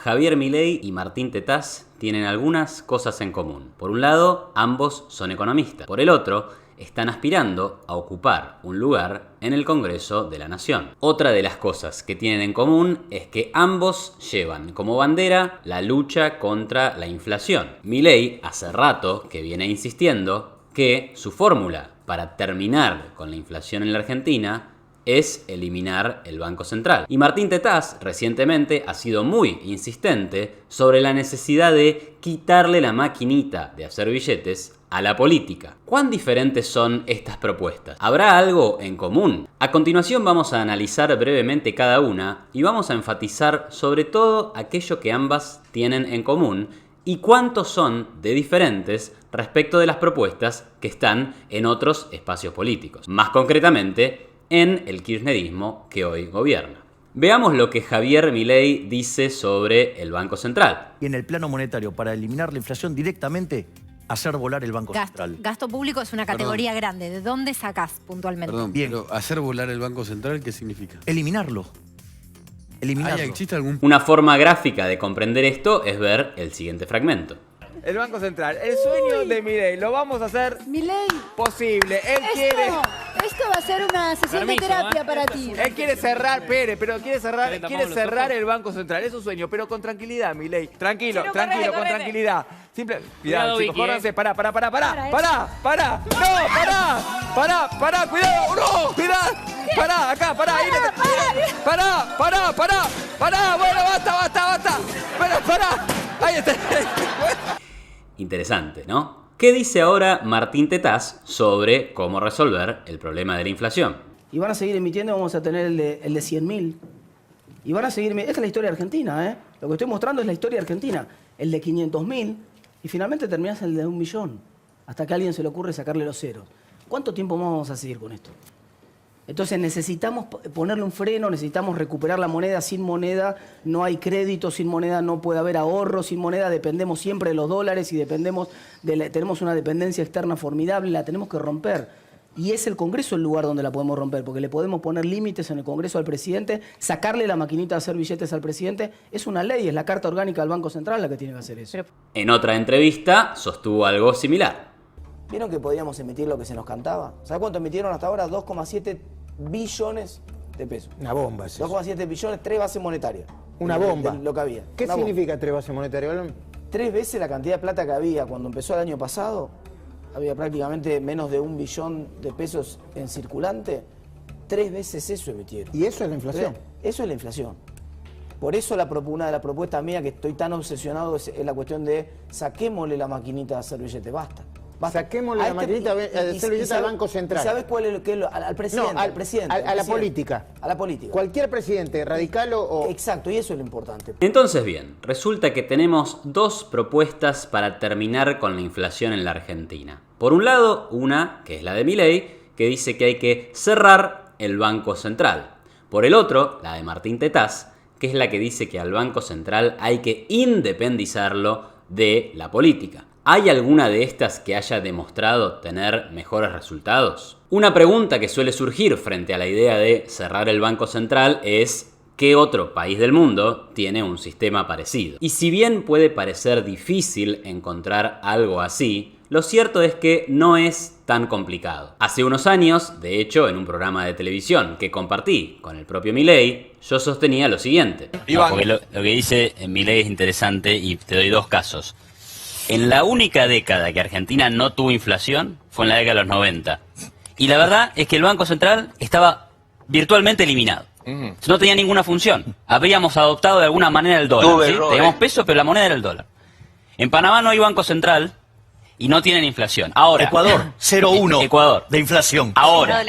Javier Milei y Martín Tetaz tienen algunas cosas en común. Por un lado, ambos son economistas. Por el otro, están aspirando a ocupar un lugar en el Congreso de la Nación. Otra de las cosas que tienen en común es que ambos llevan como bandera la lucha contra la inflación. Milei hace rato que viene insistiendo que su fórmula para terminar con la inflación en la Argentina es eliminar el Banco Central. Y Martín Tetaz recientemente ha sido muy insistente sobre la necesidad de quitarle la maquinita de hacer billetes a la política. ¿Cuán diferentes son estas propuestas? ¿Habrá algo en común? A continuación vamos a analizar brevemente cada una y vamos a enfatizar sobre todo aquello que ambas tienen en común y cuántos son de diferentes respecto de las propuestas que están en otros espacios políticos. Más concretamente, en el kirchnerismo que hoy gobierna. Veamos lo que Javier Milei dice sobre el Banco Central. Y en el plano monetario, para eliminar la inflación directamente, hacer volar el Banco Central. Gasto público es una categoría grande. ¿De dónde sacás puntualmente? Perdón, Bien. pero hacer volar el Banco Central, ¿qué significa? Eliminarlo. Eliminarlo. ¿Existe algún... Una forma gráfica de comprender esto es ver el siguiente fragmento. El Banco Central, el sueño de Milei, lo vamos a hacer Milei, posible. Él quiere... esto va a ser una sesión de terapia para ti. Él quiere cerrar, pero quiere cerrar el Banco Central. Es un sueño, pero con tranquilidad, Milei. Tranquilo, con tranquilidad. Simple. Cuidado, chicos, córranse. Pará. No, pará, cuidado. No, cuidado. Pará, acá, pará. Pará. Bueno, basta. Pará. Ahí está. Interesante, ¿no? ¿Qué dice ahora Martín Tetaz sobre cómo resolver el problema de la inflación? Y van a seguir emitiendo, vamos a tener el de 100.000. Y van a seguir... Esta es la historia argentina, ¿eh? Lo que estoy mostrando es la historia argentina. El de 500.000 y finalmente terminás el de 1 millón. Hasta que a alguien se le ocurre sacarle los ceros. ¿Cuánto tiempo más vamos a seguir con esto? Entonces necesitamos ponerle un freno, necesitamos recuperar la moneda. Sin moneda no hay crédito, sin moneda no puede haber ahorro, sin moneda dependemos siempre de los dólares y tenemos una dependencia externa formidable, la tenemos que romper. Y es el Congreso el lugar donde la podemos romper, porque le podemos poner límites en el Congreso al presidente, sacarle la maquinita de hacer billetes al presidente. Es una ley, es la Carta Orgánica del Banco Central la que tiene que hacer eso. En otra entrevista sostuvo algo similar. ¿Vieron que podíamos emitir lo que se nos cantaba? ¿Sabe cuánto emitieron hasta ahora? 2,7 billones de pesos. Una bomba, es eso. 2,7 billones, 3 bases monetarias. Una bomba. Lo que había. ¿Qué significa 3 bases monetarias? 3 veces la cantidad de plata que había cuando empezó el año pasado. Había prácticamente menos de 1 billón de pesos en circulante. 3 veces eso emitieron. ¿Y eso es la inflación? Eso es la inflación. Por eso una de las propuestas mías que estoy tan obsesionado es la cuestión de saquémosle la maquinita de hacer billetes. Basta. Saquémosle la maquinita de hacer billetes al Banco Central. ¿Sabes cuál es al presidente? No, al presidente. A la política. A la política. Cualquier presidente, radical o... Exacto, y eso es lo importante. Entonces bien, resulta que tenemos dos propuestas para terminar con la inflación en la Argentina. Por un lado, una, que es la de Milei, que dice que hay que cerrar el Banco Central. Por el otro, la de Martín Tetaz, que es la que dice que al Banco Central hay que independizarlo de la política. ¿Hay alguna de estas que haya demostrado tener mejores resultados? Una pregunta que suele surgir frente a la idea de cerrar el Banco Central es ¿qué otro país del mundo tiene un sistema parecido? Y si bien puede parecer difícil encontrar algo así, lo cierto es que no es tan complicado. Hace unos años, de hecho, en un programa de televisión que compartí con el propio Milei, yo sostenía lo siguiente. Porque lo que dice Milei es interesante y te doy dos casos. En la única década que Argentina no tuvo inflación fue en la década de los 90. Y la verdad es que el Banco Central estaba virtualmente eliminado. No tenía ninguna función. Habríamos adoptado de alguna manera el dólar. ¿Sí? Teníamos peso, pero la moneda era el dólar. En Panamá no hay Banco Central y no tienen inflación. Ahora, Ecuador, 0,1 Ecuador. de inflación. Ahora,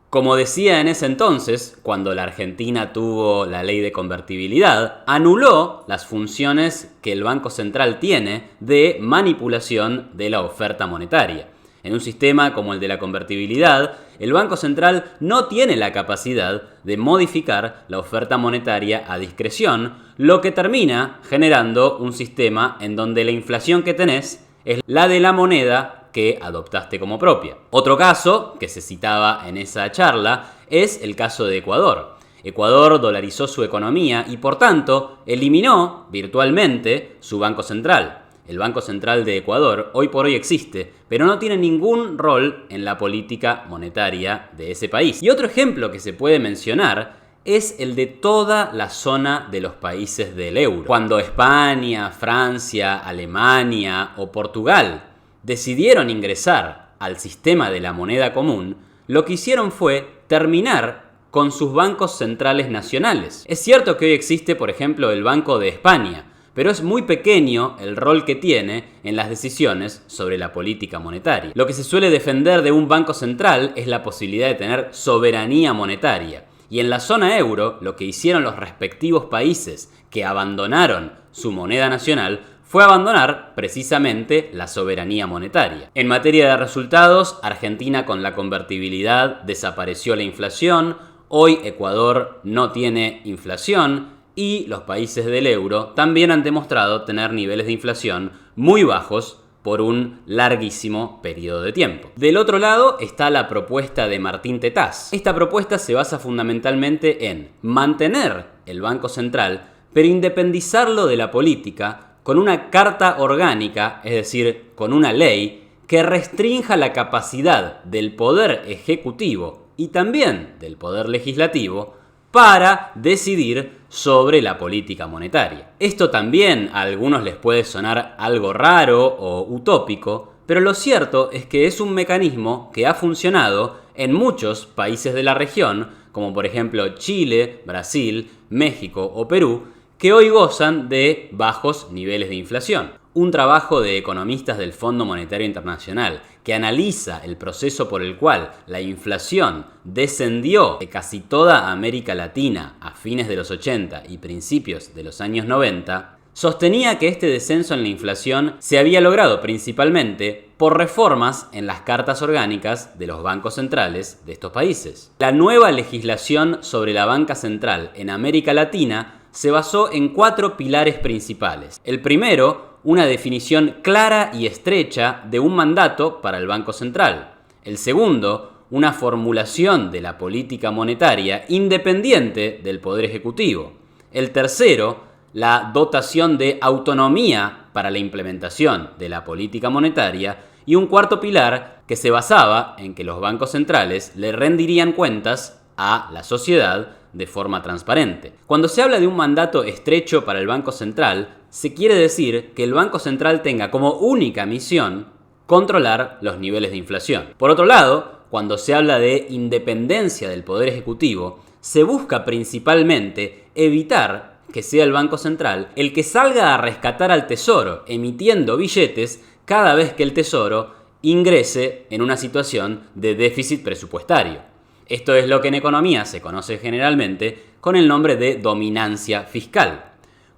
como decía en ese entonces, cuando la Argentina tuvo la ley de convertibilidad, anuló las funciones que el Banco Central tiene de manipulación de la oferta monetaria. En un sistema como el de la convertibilidad, el Banco Central no tiene la capacidad de modificar la oferta monetaria a discreción, lo que termina generando un sistema en donde la inflación que tenés es la de la moneda que adoptaste como propia. Otro caso que se citaba en esa charla es el caso de Ecuador. Ecuador dolarizó su economía y por tanto eliminó virtualmente su Banco Central. El Banco Central de Ecuador hoy por hoy existe, pero no tiene ningún rol en la política monetaria de ese país. Y otro ejemplo que se puede mencionar es el de toda la zona de los países del euro. Cuando España, Francia, Alemania o Portugal decidieron ingresar al sistema de la moneda común, lo que hicieron fue terminar con sus bancos centrales nacionales. Es cierto que hoy existe, por ejemplo, el Banco de España, pero es muy pequeño el rol que tiene en las decisiones sobre la política monetaria. Lo que se suele defender de un banco central es la posibilidad de tener soberanía monetaria. Y en la zona euro, lo que hicieron los respectivos países que abandonaron su moneda nacional fue abandonar precisamente la soberanía monetaria. En materia de resultados, Argentina con la convertibilidad desapareció la inflación, hoy Ecuador no tiene inflación, y los países del euro también han demostrado tener niveles de inflación muy bajos por un larguísimo periodo de tiempo. Del otro lado está la propuesta de Martín Tetaz. Esta propuesta se basa fundamentalmente en mantener el Banco Central, pero independizarlo de la política con una carta orgánica, es decir, con una ley que restrinja la capacidad del Poder Ejecutivo y también del Poder Legislativo para decidir sobre la política monetaria. Esto también a algunos les puede sonar algo raro o utópico, pero lo cierto es que es un mecanismo que ha funcionado en muchos países de la región, como por ejemplo Chile, Brasil, México o Perú, que hoy gozan de bajos niveles de inflación. Un trabajo de economistas del Fondo Monetario Internacional que analiza el proceso por el cual la inflación descendió de casi toda América Latina a fines de los 80 y principios de los años 90, sostenía que este descenso en la inflación se había logrado principalmente por reformas en las cartas orgánicas de los bancos centrales de estos países. La nueva legislación sobre la banca central en América Latina se basó en 4 pilares principales. El primero, una definición clara y estrecha de un mandato para el Banco Central. El segundo, una formulación de la política monetaria independiente del Poder Ejecutivo. El tercero, la dotación de autonomía para la implementación de la política monetaria. Y un cuarto pilar que se basaba en que los bancos centrales le rendirían cuentas a la sociedad de forma transparente. Cuando se habla de un mandato estrecho para el Banco Central, se quiere decir que el Banco Central tenga como única misión controlar los niveles de inflación. Por otro lado, cuando se habla de independencia del Poder Ejecutivo, se busca principalmente evitar que sea el Banco Central el que salga a rescatar al Tesoro, emitiendo billetes cada vez que el Tesoro ingrese en una situación de déficit presupuestario. Esto es lo que en economía se conoce generalmente con el nombre de dominancia fiscal.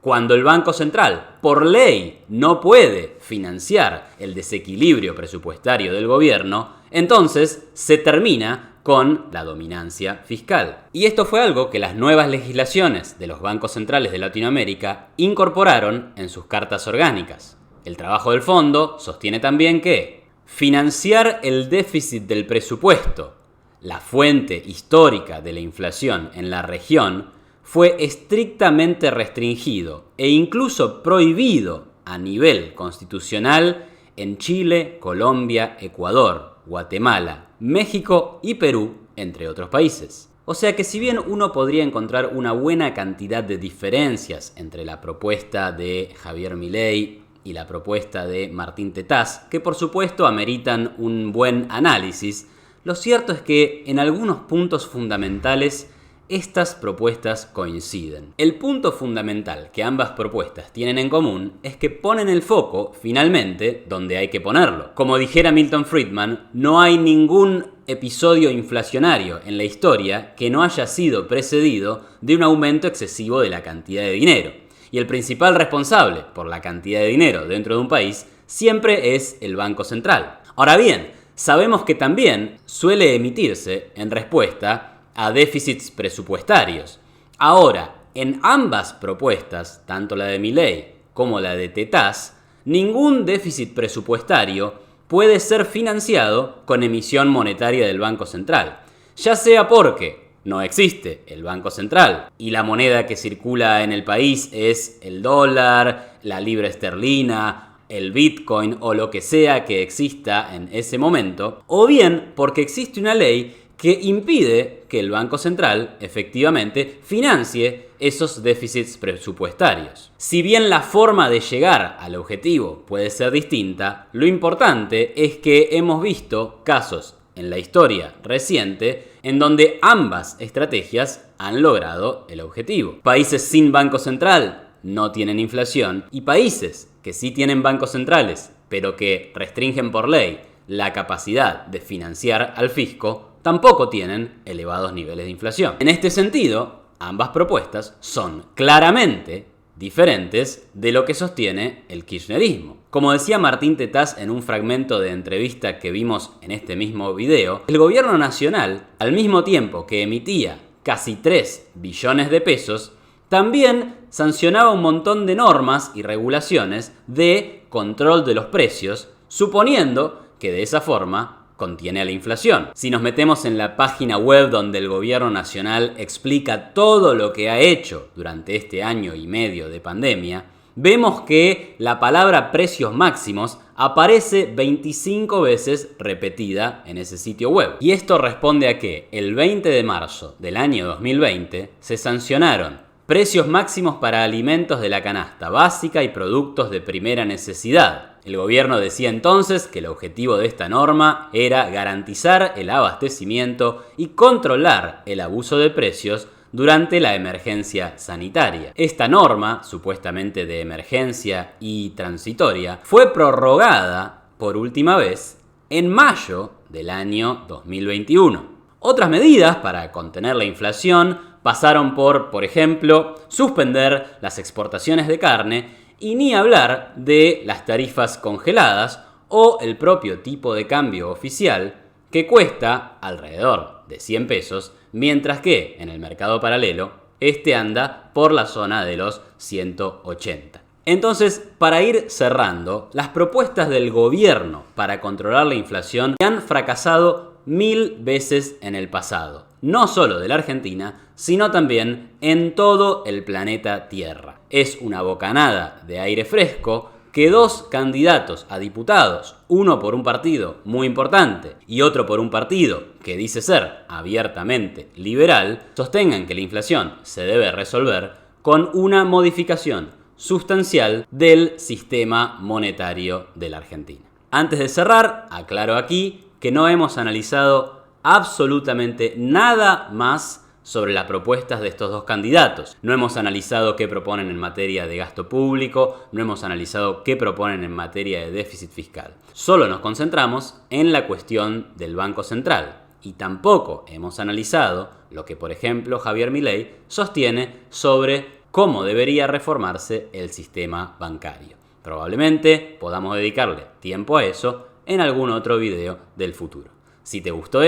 Cuando el Banco Central, por ley, no puede financiar el desequilibrio presupuestario del gobierno, entonces se termina con la dominancia fiscal. Y esto fue algo que las nuevas legislaciones de los bancos centrales de Latinoamérica incorporaron en sus cartas orgánicas. El trabajo del fondo sostiene también que financiar el déficit del presupuesto, la fuente histórica de la inflación en la región, fue estrictamente restringido e incluso prohibido a nivel constitucional en Chile, Colombia, Ecuador, Guatemala, México y Perú, entre otros países. O sea que si bien uno podría encontrar una buena cantidad de diferencias entre la propuesta de Javier Milei y la propuesta de Martín Tetaz, que por supuesto ameritan un buen análisis, lo cierto es que en algunos puntos fundamentales estas propuestas coinciden. El punto fundamental que ambas propuestas tienen en común es que ponen el foco, finalmente, donde hay que ponerlo. Como dijera Milton Friedman, no hay ningún episodio inflacionario en la historia que no haya sido precedido de un aumento excesivo de la cantidad de dinero. Y el principal responsable por la cantidad de dinero dentro de un país siempre es el Banco Central. Ahora bien, sabemos que también suele emitirse en respuesta a déficits presupuestarios. Ahora, en ambas propuestas, tanto la de Milei como la de Tetaz, ningún déficit presupuestario puede ser financiado con emisión monetaria del Banco Central, ya sea porque no existe el Banco Central y la moneda que circula en el país es el dólar, la libra esterlina, el Bitcoin o lo que sea que exista en ese momento, o bien porque existe una ley que impide que el Banco Central efectivamente financie esos déficits presupuestarios. Si bien la forma de llegar al objetivo puede ser distinta, lo importante es que hemos visto casos en la historia reciente en donde ambas estrategias han logrado el objetivo. Países sin Banco Central no tienen inflación y países que sí tienen bancos centrales, pero que restringen por ley la capacidad de financiar al fisco, tampoco tienen elevados niveles de inflación. En este sentido, ambas propuestas son claramente diferentes de lo que sostiene el kirchnerismo. Como decía Martín Tetaz en un fragmento de entrevista que vimos en este mismo video, el gobierno nacional, al mismo tiempo que emitía casi 3 billones de pesos, también sancionaba un montón de normas y regulaciones de control de los precios, suponiendo que de esa forma contiene a la inflación. Si nos metemos en la página web donde el gobierno nacional explica todo lo que ha hecho durante este año y medio de pandemia, vemos que la palabra precios máximos aparece 25 veces repetida en ese sitio web. Y esto responde a que el 20 de marzo del año 2020 se sancionaron precios máximos para alimentos de la canasta básica y productos de primera necesidad. El gobierno decía entonces que el objetivo de esta norma era garantizar el abastecimiento y controlar el abuso de precios durante la emergencia sanitaria. Esta norma, supuestamente de emergencia y transitoria, fue prorrogada por última vez en mayo del año 2021. Otras medidas para contener la inflación pasaron por ejemplo, suspender las exportaciones de carne y ni hablar de las tarifas congeladas o el propio tipo de cambio oficial que cuesta alrededor de 100 pesos, mientras que en el mercado paralelo este anda por la zona de los 180. Entonces, para ir cerrando, las propuestas del gobierno para controlar la inflación han fracasado 1000 veces en el pasado, no solo de la Argentina, sino también en todo el planeta Tierra. Es una bocanada de aire fresco que 2 candidatos a diputados, uno por un partido muy importante y otro por un partido que dice ser abiertamente liberal, sostengan que la inflación se debe resolver con una modificación sustancial del sistema monetario de la Argentina. Antes de cerrar, aclaro aquí que no hemos analizado absolutamente nada más sobre las propuestas de estos 2 candidatos. No hemos analizado qué proponen en materia de gasto público, no hemos analizado qué proponen en materia de déficit fiscal. Solo nos concentramos en la cuestión del Banco Central y tampoco hemos analizado lo que, por ejemplo, Javier Milei sostiene sobre cómo debería reformarse el sistema bancario. Probablemente podamos dedicarle tiempo a eso en algún otro video del futuro. Si te gustó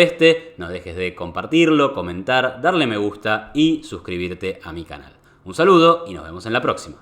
no dejes de compartirlo, comentar, darle me gusta y suscribirte a mi canal. Un saludo y nos vemos en la próxima.